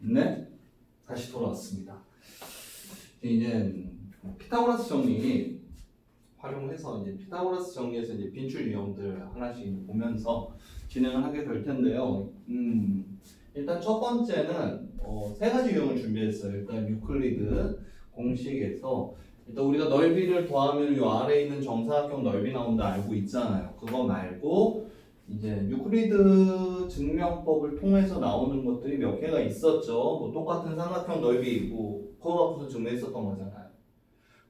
네, 다시 돌아왔습니다. 이제 피타고라스 정리 활용해서 이제 피타고라스 정리에서 이제 빈출 유형들 하나씩 보면서 진행을 하게 될 텐데요. 일단 첫 번째는 세 가지 유형을 준비했어요. 일단 유클리드 공식에서 일단 우리가 넓이를 더하면 이 아래에 있는 정사각형 넓이 나온다 알고 있잖아요. 그거 말고 이제 유클리드 증명법을 통해서 나오는 것들이 몇 개가 있었죠. 뭐 똑같은 삼각형 넓이 그거 갖고서 증명했었던 거잖아요.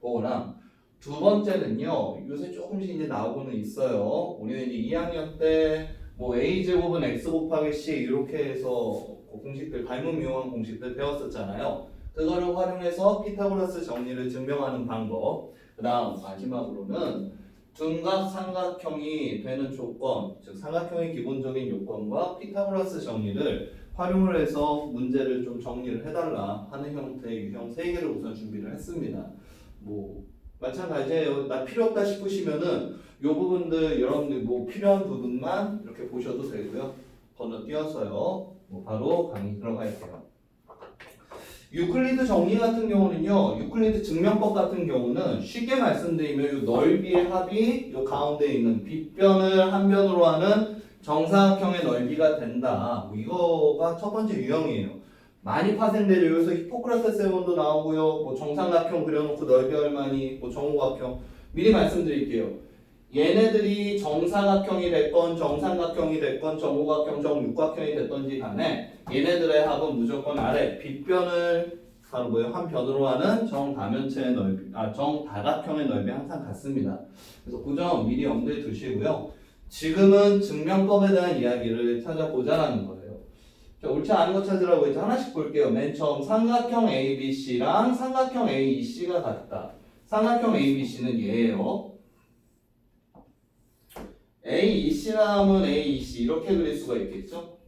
그거랑 두 번째는요. 요새 조금씩 이제 나오고는 있어요. 우리는 이제 2학년 때 뭐 a제곱은 x 곱하기 c 이렇게 해서 그 공식들 닮은 묘한 공식들 배웠었잖아요. 그거를 활용해서 피타고라스 정리를 증명하는 방법. 그 다음 마지막으로는 둔각 삼각형이 되는 조건, 즉 삼각형의 기본적인 요건과 피타고라스 정리를 활용을 해서 문제를 좀 정리를 해달라 하는 형태의 유형 3개를 우선 준비를 했습니다. 뭐 마찬가지예요. 나 필요 없다 싶으시면은 요 부분들 여러분들 뭐 필요한 부분만 이렇게 보셔도 되고요. 건너뛰어서요. 뭐 바로 강의 들어갈게요. 유클리드 정리 같은 경우는요. 유클리드 증명법 같은 경우는 쉽게 말씀드리면 이 넓이의 합이 이 가운데 있는 빗변을 한 변으로 하는 정사각형의 넓이가 된다. 뭐 이거가 첫 번째 유형이에요. 많이 파생되죠. 여기서 히포크라테스 세원도 나오고요. 뭐 정삼각형 그려놓고 넓이 얼마니, 뭐 정오각형. 미리 말씀드릴게요. 얘네들이 정사각형이 됐건 정삼각형이 됐건 정오각형, 정육각형이 됐던지 간에 얘네들의 합은 무조건 아래 빗변을 바로 뭐예요? 한 변으로 하는 정다면체의 넓이, 정다각형의 넓이 항상 같습니다. 그래서 그 점 미리 염두에 두시고요. 지금은 증명법에 대한 이야기를 찾아보자라는 거예요. 자, 옳지 않은 거 찾으라고 했죠. 하나씩 볼게요. 맨 처음 삼각형 ABC랑 삼각형 AEC가 같다. 삼각형 ABC는 얘예요. AEC라 하면 AEC 이렇게 그릴 수가 있겠죠?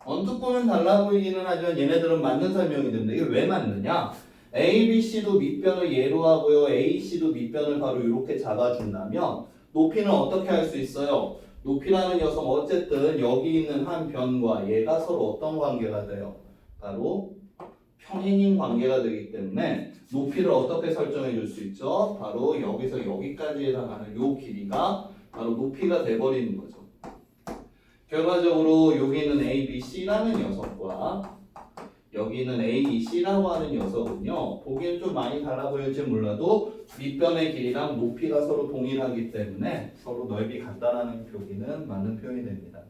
언뜻 보면 달라 보이기는 하지만 얘네들은 맞는 설명이 됩니다. 이게 왜 맞느냐? ABC도 밑변을 예로 하고요. AC도 밑변을 바로 이렇게 잡아준다면 높이는 어떻게 할 수 있어요? 높이라는 녀석 어쨌든 여기 있는 한 변과 얘가 서로 어떤 관계가 돼요? 바로 평행인 관계가 되기 때문에 높이를 어떻게 설정해 줄 수 있죠? 바로 여기서 여기까지 해당하는 요 길이가 바로 높이가 돼버리는 거죠. 결과적으로 여기 있는 ABC라는 녀석과 여기 있는 AEC라고 하는 녀석은요. 보기엔 좀 많이 달라 보일지 몰라도 밑변의 길이랑 높이가 서로 동일하기 때문에 서로 넓이 같다라는 표기는 맞는 표현이 됩니다.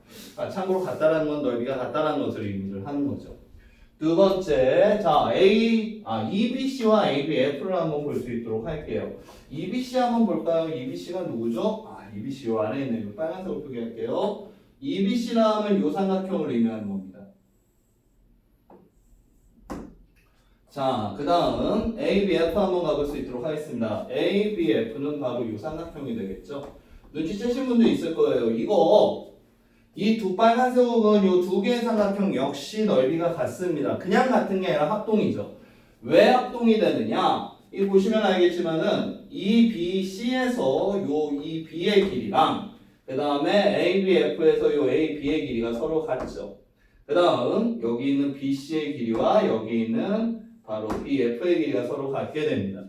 참고로 같다라는 건 넓이가 같다라는 것을 의미를 하는 거죠. 두 번째, 자, EBC와 ABF를 한번 볼 수 있도록 할게요. EBC 한번 볼까요? EBC가 누구죠? EBC 요 안에 있는 요 빨간색으로 표기할게요. EBC라 하면 요 삼각형을 의미하는 겁니다. 자, 그 다음 ABF 한번 가볼 수 있도록 하겠습니다. ABF는 바로 요 삼각형이 되겠죠. 눈치채신 분도 있을 거예요. 이 두 빨간색 옥은 요 두 개의 삼각형 역시 넓이가 같습니다. 그냥 같은 게 아니라 합동이죠. 왜 합동이 되느냐? 이 보시면 알겠지만은 이 BC에서 이 B의 길이랑 그 다음에 ABF에서 요 AB의 길이가 서로 같죠. 그 다음 여기 있는 BC의 길이와 여기 있는 바로 BF의 길이가 서로 같게 됩니다.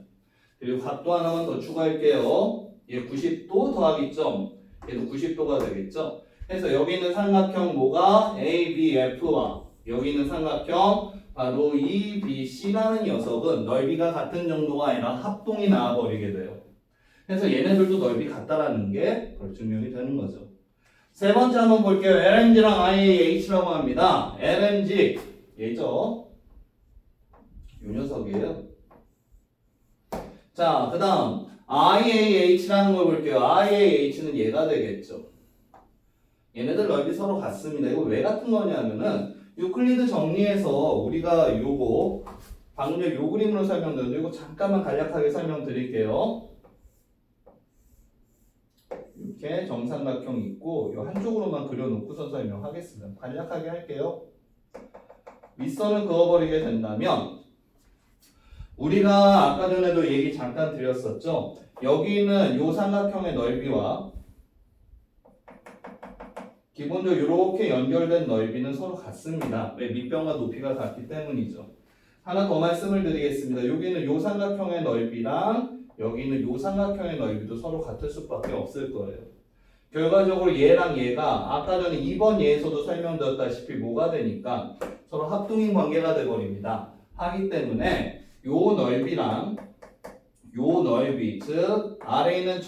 그리고 각도 하나만 더 추가할게요. 얘 90도 더하기 점. 얘도 90도가 되겠죠. 그래서 여기 있는 삼각형 뭐가 ABF와 여기 있는 삼각형 바로 EBC라는 녀석은 넓이가 같은 정도가 아니라 합동이 나와버리게 돼요. 그래서 얘네들도 넓이 같다라는 게 증명이 되는 거죠. 세 번째 한번 볼게요. LMG랑 IAH라고 합니다. LMG 얘죠. 이 녀석이에요. 자, 그 다음 IAH라는 걸 볼게요. IAH는 얘가 되겠죠. 얘네들 넓이 서로 같습니다. 이거 왜 같은 거냐면은 유클리드 정리에서 우리가 요거 방금 전에 요 그림으로 설명드렸는데 이거 잠깐만 간략하게 설명드릴게요. 이렇게 정삼각형이 있고 요 한쪽으로만 그려놓고서 설명하겠습니다. 간략하게 할게요. 윗선을 그어버리게 된다면 우리가 아까 전에도 얘기 잠깐 드렸었죠. 여기 있는 요 삼각형의 넓이와 기본적으로 이렇게 연결된 넓이는 서로 같습니다. 왜? 밑변과 높이가 같기 때문이죠. 하나 더 말씀을 드리겠습니다. 여기는 요 삼각형의 넓이랑 여기는 요 삼각형의 넓이도 서로 같을 수밖에 없을 거예요. 결과적으로 얘랑 얘가 아까 전에 2번 예에서도 설명드렸다시피 뭐가 되니까 서로 합동인 관계가 돼버립니다. 하기 때문에 요 넓이랑 요 넓이, 즉 아래에 있는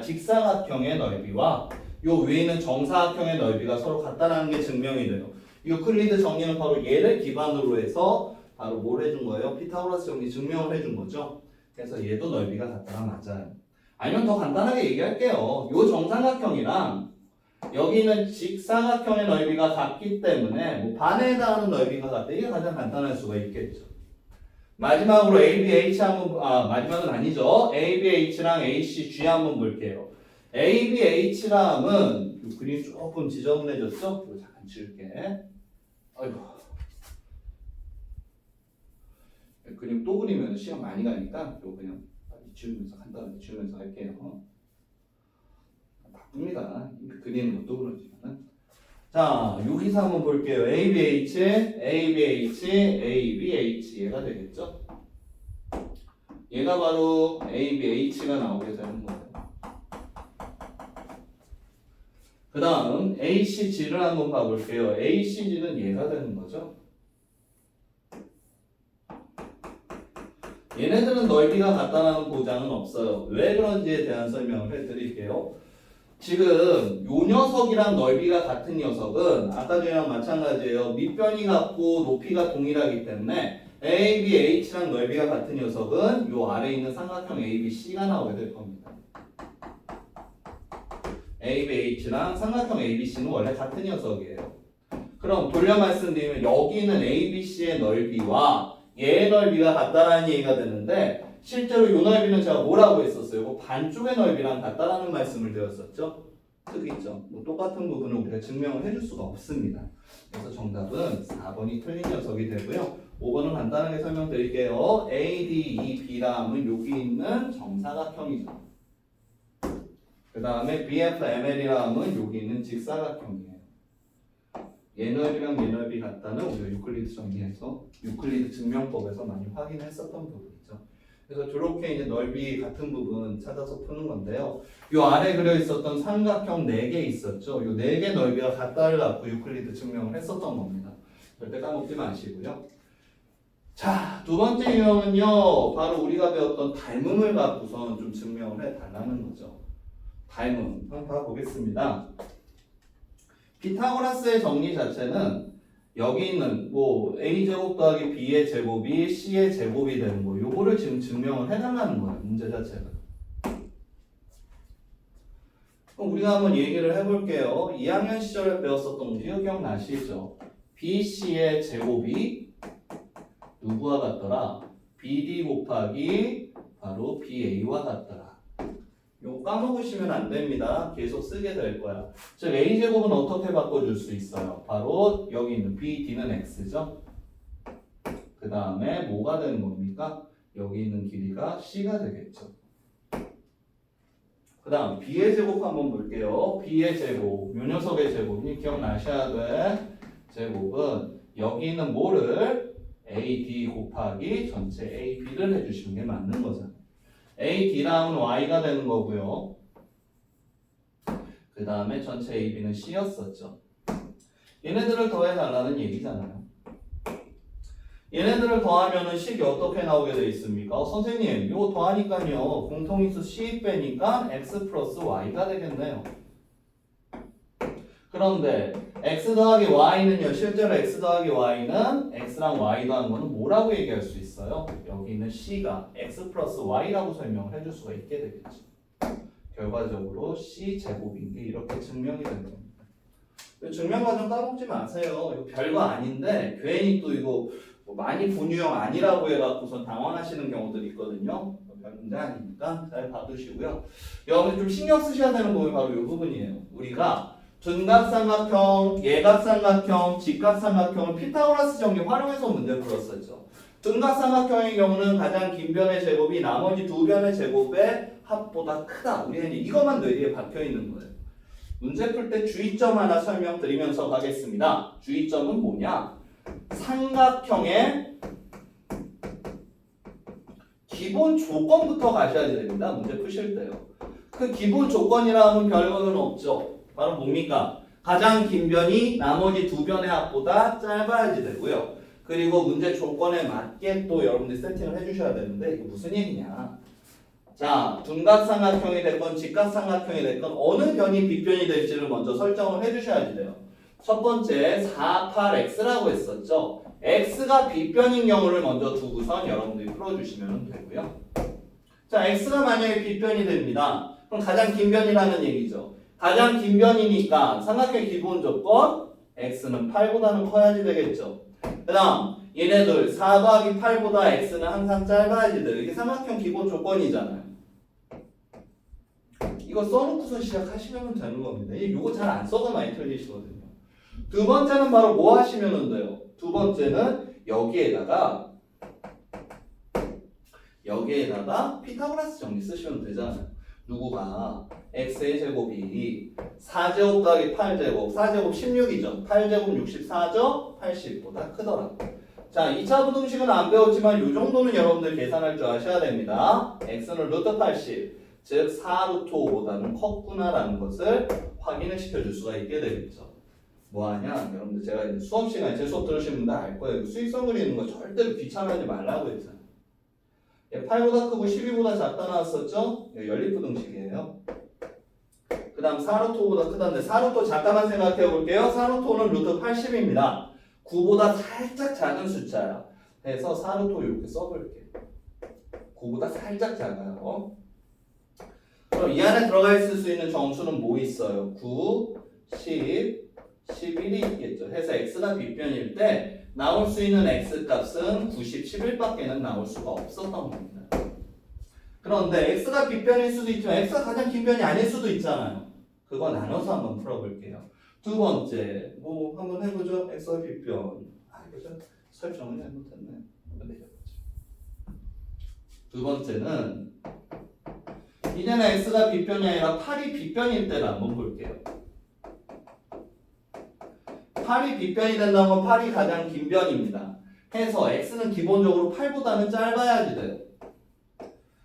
직사각형의 넓이와 요 위에 있는 정사각형의 넓이가 서로 같다는 게 증명이 돼요. 유클리드 정리는 바로 얘를 기반으로 해서 바로 뭘 해준 거예요? 피타고라스 정리 증명을 해준 거죠. 그래서 얘도 넓이가 같다가 맞아요. 아니면 더 간단하게 얘기할게요. 요 정사각형이랑 여기 있는 직사각형의 넓이가 같기 때문에 뭐 반에 해당하는 넓이가 같다. 이게 가장 간단할 수가 있겠죠. 마지막으로 ABH 한번 마지막은 아니죠. ABH랑 ACG 한번 볼게요. ABH랑은 이 그림 조금 지저분해졌죠? 이거 잠깐 지울게. 아이고. 그림 또 그리면 시간 많이 가니까 이거 그냥 지우면서 간단하게 지우면서 할게요. 바쁩니다. 그리는 것도 그렇지만. 자, 여기서 한번 볼게요. ABH, ABH, ABH 얘가 되겠죠? 얘가 바로 ABH가 나오게 되는 거예요. 그 다음 ACG를 한번 봐볼게요. ACG는 얘가 되는 거죠. 얘네들은 넓이가 같다는 보장은 없어요. 왜 그런지에 대한 설명을 해드릴게요. 지금 요 녀석이랑 넓이가 같은 녀석은 아까 전이랑 마찬가지예요. 밑변이 같고 높이가 동일하기 때문에 ABH랑 넓이가 같은 녀석은 요 아래에 있는 삼각형 ABC가 나오게 될 겁니다. ABH랑 삼각형 ABC는 원래 같은 녀석이에요. 그럼 돌려 말씀드리면 여기 있는 ABC의 넓이와 얘의 넓이가 같다라는 얘기가 되는데 실제로 이 넓이는 제가 뭐라고 했었어요? 반쪽의 넓이랑 같다라는 말씀을 드렸었죠? 특이점. 똑같은 부분을 우리가 증명을 해줄 수가 없습니다. 그래서 정답은 4번이 틀린 녀석이 되고요. 5번은 간단하게 설명드릴게요. ADEB라면 여기 있는 정사각형이죠. 그 다음에 BFML이라면 여기 있는 직사각형이에요. 얘 넓이랑 얘 넓이 같다는 우리가 유클리드 정리해서 유클리드 증명법에서 많이 확인했었던 부분이죠. 그래서 저렇게 이제 넓이 같은 부분 찾아서 푸는 건데요. 요 아래 그려 있었던 삼각형 4개 있었죠. 요 4개 넓이가 같다를 갖고 유클리드 증명을 했었던 겁니다. 절대 까먹지 마시고요. 자, 두 번째 유형은요. 바로 우리가 배웠던 닮음을 갖고서 좀 증명을 해달라는 거죠. 닮음. 한번 봐보겠습니다. 피타고라스의 정리 자체는 여기 있는 뭐 a제곱 더하기 b의 제곱이 c의 제곱이 되는 거 요거를 지금 증명을 해달라는 거예요. 문제 자체가. 그럼 우리가 한번 얘기를 해볼게요. 2학년 시절에 배웠었던 거 기억나시죠? bc의 제곱이 누구와 같더라? bd 곱하기 바로 ba와 같더라. 이거 까먹으시면 안 됩니다. 계속 쓰게 될 거야. 즉 a제곱은 어떻게 바꿔줄 수 있어요? 바로 여기 있는 bd는 x죠. 그 다음에 뭐가 되는 겁니까? 여기 있는 길이가 c가 되겠죠. 그 다음 b의 제곱 한번 볼게요. b의 제곱, 요 녀석의 제곱이 기억나셔야 돼. 제곱은 여기 있는 뭐를 ad 곱하기 전체 ab를 해주시는 게 맞는 거잖아요. AD라면 Y가 되는 거고요. 그 다음에 전체 AB는 C였었죠. 얘네들을 더해달라는 얘기잖아요. 얘네들을 더하면은 식이 어떻게 나오게 돼 있습니까? 선생님, 이거 더하니까요. 공통인수 C 빼니까 X 플러스 Y가 되겠네요. 그런데 X 더하기 Y는요. 실제로 X 더하기 Y는 X랑 Y 더하는 거는 뭐라고 얘기할 수 있어요? 여기 있는 C가 X 플러스 Y라고 설명을 해줄 수가 있게 되겠죠. 결과적으로 C 제곱인 게 이렇게 증명이 되는 겁니다. 증명 과정 까먹지 마세요. 이거 별거 아닌데 괜히 또 이거 뭐 많이 본 유형 아니라고 해갖고선 당황하시는 경우들이 있거든요. 별 문제 아니니까 잘 봐두시고요. 여러분 좀 신경 쓰셔야 되는 부분이 바로 이 부분이에요. 우리가 등각삼각형, 예각삼각형, 직각삼각형을 피타고라스 정리 활용해서 문제를 풀었었죠. 등각삼각형의 경우는 가장 긴 변의 제곱이 나머지 두 변의 제곱의 합보다 크다. 우리는 이것만 뇌리에 박혀 있는 거예요. 문제 풀 때 주의점 하나 설명드리면서 가겠습니다. 주의점은 뭐냐? 삼각형의 기본 조건부터 가셔야 됩니다. 문제 푸실 때요. 그 기본 조건이라 하면 별거는 없죠. 바로 뭡니까? 가장 긴 변이 나머지 두 변의 합보다 짧아야지 되고요. 그리고 문제 조건에 맞게 또 여러분들이 세팅을 해주셔야 되는데 이게 무슨 얘기냐? 자, 둔각삼각형이 됐건 직각삼각형이 됐건 어느 변이 빗변이 될지를 먼저 설정을 해주셔야지 돼요. 첫 번째 4, 8x라고 했었죠. x가 빗변인 경우를 먼저 두고선 여러분들이 풀어주시면 되고요. 자, x가 만약에 빗변이 됩니다. 그럼 가장 긴 변이라는 얘기죠. 가장 긴 변이니까 삼각형의 기본 조건 x는 8보다는 커야지 되겠죠. 그 다음 얘네들 4 더하기 8보다 x는 항상 짧아야지 돼요. 이게 삼각형 기본 조건이잖아요. 이거 써놓고서 시작하시면 되는 겁니다. 이거 잘 안 써도 많이 틀리시거든요. 두 번째는 바로 뭐 하시면 돼요? 두 번째는 여기에다가 피타고라스 정리 쓰시면 되잖아요. 누구가 x의 제곱이 4제곱 더하기 8제곱 4제곱 16이죠. 8제곱 64죠. 80보다 크더라고. 자, 2차 부등식은 안 배웠지만 이 정도는 여러분들 계산할 줄 아셔야 됩니다. x는 루트 80, 즉 4 루트 5보다는 컸구나라는 것을 확인을 시켜줄 수가 있게 되겠죠. 뭐하냐? 여러분들 제가 이제 수업 시간에 제 수업 들으시는 분들 알 거예요. 수익성 그리는 거 절대로 귀찮아하지 말라고 했잖아요. 8보다 크고 12보다 작다 나왔었죠? 연립부등식이에요. 그 다음 4루트 5보다 크다는데 4루트 잠깐만 생각해 볼게요. 4루트 5는 루트 80입니다. 9보다 살짝 작은 숫자야. 그래서 4루트 5 이렇게 써볼게요. 9보다 살짝 작아요. 그럼 이 안에 들어가 있을 수 있는 정수는 뭐 있어요? 9, 10, 11이 있겠죠. 해서 x가 빗변일 때 나올 수 있는 x 값은 90, 11밖에는 나올 수가 없었던 겁니다. 그런데 x가 빗변일 수도 있지만 x가 가장 긴 변이 아닐 수도 있잖아요. 그거 나눠서 한번 풀어볼게요. 두 번째 뭐 한번 해보죠. x가 빗변. 그죠? 설정을 잘못했네. 내려보죠. 두 번째는 이제는 x가 빗변이 아니라 8이 빗변일 때를 한번 볼게요. 8이 빗변이 된다면 8이 가장 긴 변입니다. 해서 x는 기본적으로 8보다는 짧아야지 돼요.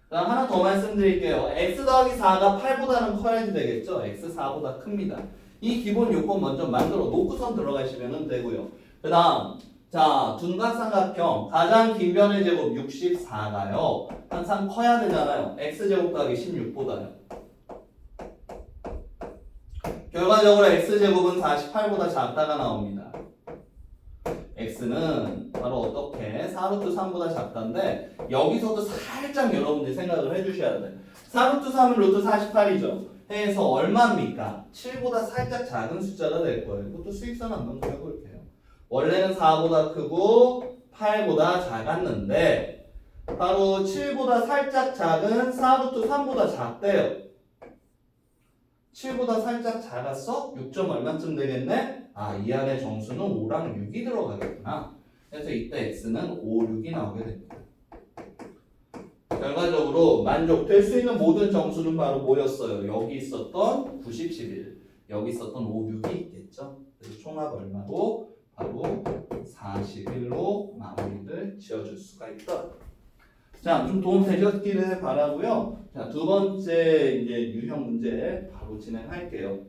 그럼 하나 더 말씀드릴게요. x 더하기 4가 8보다는 커야지 되겠죠. x 4보다 큽니다. 이 기본 요건 먼저 만들어 놓고선 들어가시면 되고요. 그 다음 자 둔각삼각형 가장 긴 변의 제곱 64가요. 항상 커야 되잖아요. x제곱 더하기 16보다요. 결과적으로 x제곱은 48보다 작다가 나옵니다. x는 바로 어떻게 4루트 3보다 작다인데 여기서도 살짝 여러분들이 생각을 해주셔야 돼요. 4루트 3은 루트 48이죠. 해서 얼마입니까? 7보다 살짝 작은 숫자가 될 거예요. 이것도 수익선 한번 그려볼게요. 원래는 4보다 크고 8보다 작았는데 바로 7보다 살짝 작은 4루트 3보다 작대요. 7보다 살짝 작았어? 6점 얼마쯤 되겠네? 아, 이 안에 정수는 5랑 6이 들어가겠구나. 그래서 이때 x는 5, 6이 나오게 됩니다. 결과적으로 만족될 수 있는 모든 정수는 바로 뭐였어요? 여기 있었던 90, 11, 여기 있었던 5, 6이 있겠죠? 그래서 총합 얼마고? 바로 41로 마무리를 지어줄 수가 있다. 자, 좀 도움 되셨기를 바라고요. 자, 두 번째 이제 유형 문제 바로 진행할게요.